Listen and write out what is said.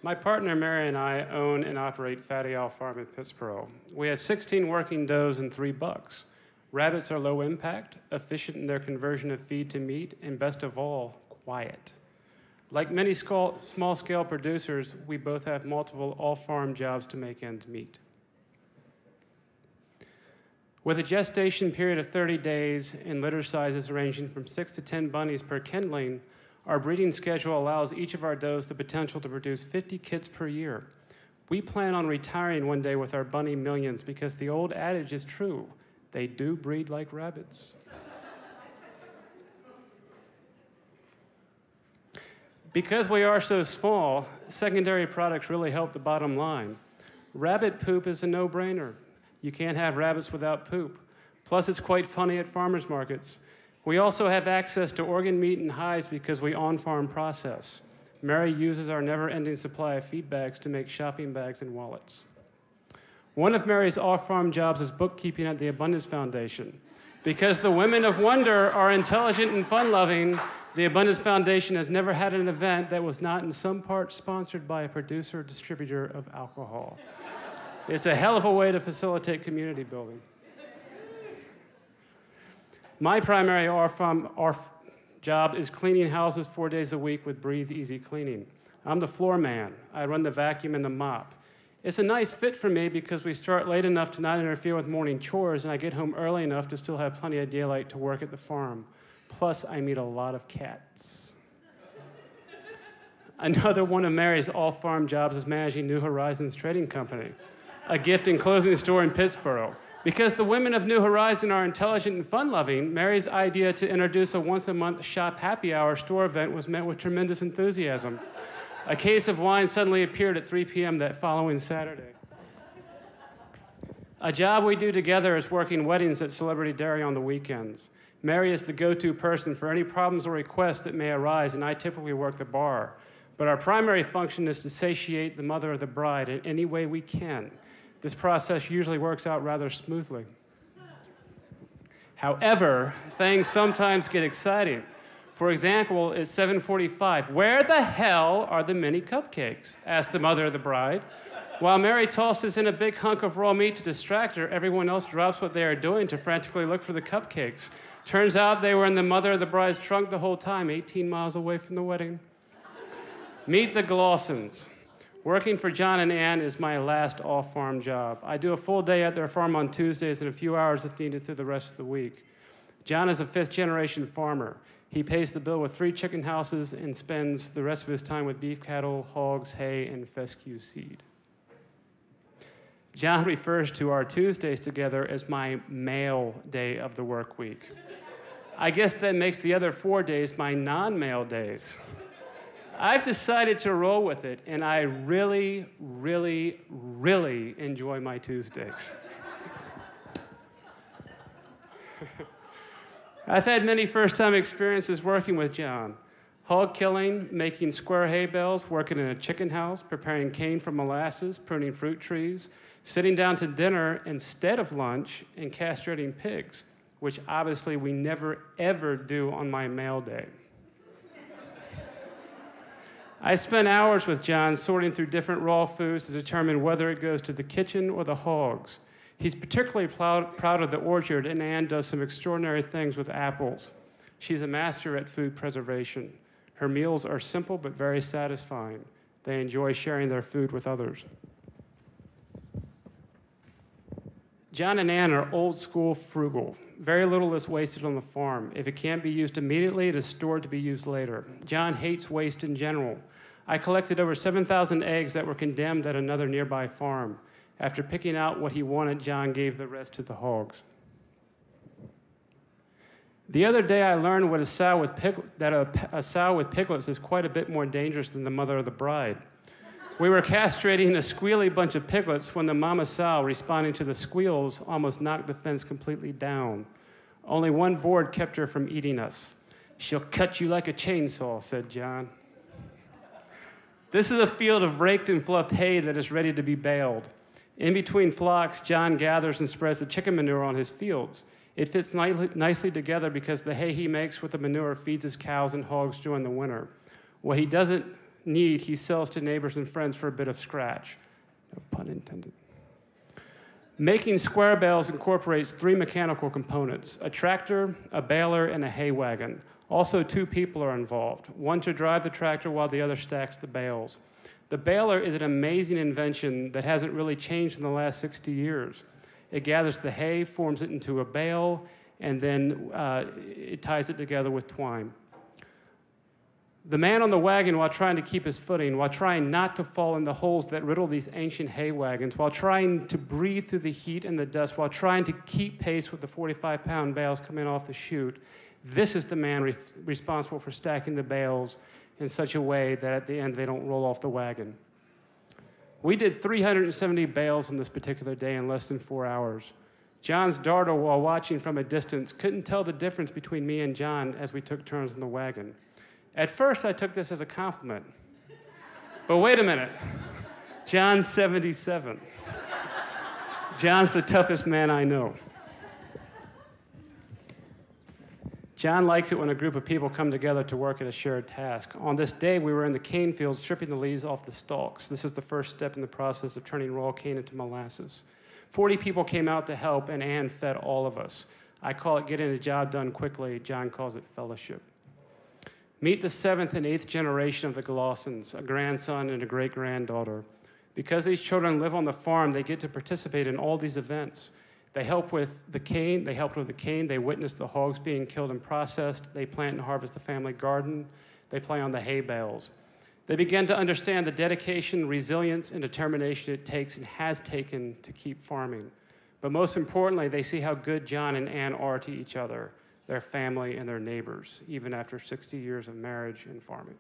My partner Mary and I own and operate Fatty Owl Farm in Pittsboro. We have 16 working does and 3 bucks. Rabbits are low impact, efficient in their conversion of feed to meat, and best of all, quiet. Like many small-scale producers, we both have multiple all-farm jobs to make ends meet. With a gestation period of 30 days and litter sizes ranging from 6 to 10 bunnies per kindling, our breeding schedule allows each of our does the potential to produce 50 kits per year. We plan on retiring one day with our bunny millions because the old adage is true. They do breed like rabbits. Because we are so small, secondary products really help the bottom line. Rabbit poop is a no-brainer. You can't have rabbits without poop. Plus, it's quite funny at farmers markets. We also have access to organ meat and hides because we on-farm process. Mary uses our never-ending supply of feed bags to make shopping bags and wallets. One of Mary's off-farm jobs is bookkeeping at the Abundance Foundation. Because the women of wonder are intelligent and fun-loving, the Abundance Foundation has never had an event that was not in some part sponsored by a producer or distributor of alcohol. It's a hell of a way to facilitate community building. My primary off-farm job is cleaning houses 4 days a week with Breathe Easy Cleaning. I'm the floor man. I run the vacuum and the mop. It's a nice fit for me because we start late enough to not interfere with morning chores, and I get home early enough to still have plenty of daylight to work at the farm. Plus, I meet a lot of cats. Another one of Mary's all-farm jobs is managing New Horizons Trading Company, a gift and clothing store in Pittsboro. Because the women of New Horizon are intelligent and fun-loving, Mary's idea to introduce a once-a-month shop happy hour store event was met with tremendous enthusiasm. A case of wine suddenly appeared at 3 p.m. that following Saturday. A job we do together is working weddings at Celebrity Dairy on the weekends. Mary is the go-to person for any problems or requests that may arise, and I typically work the bar. But our primary function is to satiate the mother of the bride in any way we can. This process usually works out rather smoothly. However, things sometimes get exciting. For example, at 7:45, where the hell are the mini cupcakes? Asked the mother of the bride. While Mary tosses in a big hunk of raw meat to distract her, everyone else drops what they are doing to frantically look for the cupcakes. Turns out they were in the mother of the bride's trunk the whole time, 18 miles away from the wedding. Meet the Glawsons. Working for John and Ann is my last off-farm job. I do a full day at their farm on Tuesdays and a few hours if needed through the rest of the week. John is a 5th-generation farmer. He pays the bill with 3 chicken houses and spends the rest of his time with beef cattle, hogs, hay, and fescue seed. John refers to our Tuesdays together as my male day of the work week. I guess that makes the other 4 days my non-male days. I've decided to roll with it, and I really, really, really enjoy my Tuesdays. I've had many first-time experiences working with John. Hog killing, making square hay bales, working in a chicken house, preparing cane for molasses, pruning fruit trees, sitting down to dinner instead of lunch, and castrating pigs, which obviously we never, ever do on my male day. I spent hours with John sorting through different raw foods to determine whether it goes to the kitchen or the hogs. He's particularly proud of the orchard, and Ann does some extraordinary things with apples. She's a master at food preservation. Her meals are simple but very satisfying. They enjoy sharing their food with others. John and Ann are old school frugal. Very little is wasted on the farm. If it can't be used immediately, it is stored to be used later. John hates waste in general. I collected over 7,000 eggs that were condemned at another nearby farm. After picking out what he wanted, John gave the rest to the hogs. The other day, I learned that a sow with piglets is quite a bit more dangerous than the mother of the bride. We were castrating a squealy bunch of piglets when the mama sow, responding to the squeals, almost knocked the fence completely down. Only one board kept her from eating us. "She'll cut you like a chainsaw," said John. This is a field of raked and fluffed hay that is ready to be baled. In between flocks, John gathers and spreads the chicken manure on his fields. It fits nicely together because the hay he makes with the manure feeds his cows and hogs during the winter. What he doesn't need, he sells to neighbors and friends for a bit of scratch. No pun intended. Making square bales incorporates 3 mechanical components: a tractor, a baler, and a hay wagon. Also, 2 people are involved, one to drive the tractor while the other stacks the bales. The baler is an amazing invention that hasn't really changed in the last 60 years. It gathers the hay, forms it into a bale, and then it ties it together with twine. The man on the wagon, while trying to keep his footing, while trying not to fall in the holes that riddle these ancient hay wagons, while trying to breathe through the heat and the dust, while trying to keep pace with the 45-pound bales coming off the chute, this is the man responsible for stacking the bales in such a way that at the end they don't roll off the wagon. We did 370 bales on this particular day in less than 4 hours. John's daughter, while watching from a distance, couldn't tell the difference between me and John as we took turns in the wagon. At first, I took this as a compliment. But wait a minute. John's 77. John's the toughest man I know. John likes it when a group of people come together to work at a shared task. On this day, we were in the cane field stripping the leaves off the stalks. This is the first step in the process of turning raw cane into molasses. 40 people came out to help, and Ann fed all of us. I call it getting a job done quickly. John calls it fellowship. Meet the 7th and 8th generation of the Glossons, a grandson and a great-granddaughter. Because these children live on the farm, they get to participate in all these events. They helped with the cane. They witnessed the hogs being killed and processed. They plant and harvest the family garden. They play on the hay bales. They began to understand the dedication, resilience, and determination it takes and has taken to keep farming. But most importantly, they see how good John and Ann are to each other, their family, and their neighbors, even after 60 years of marriage and farming.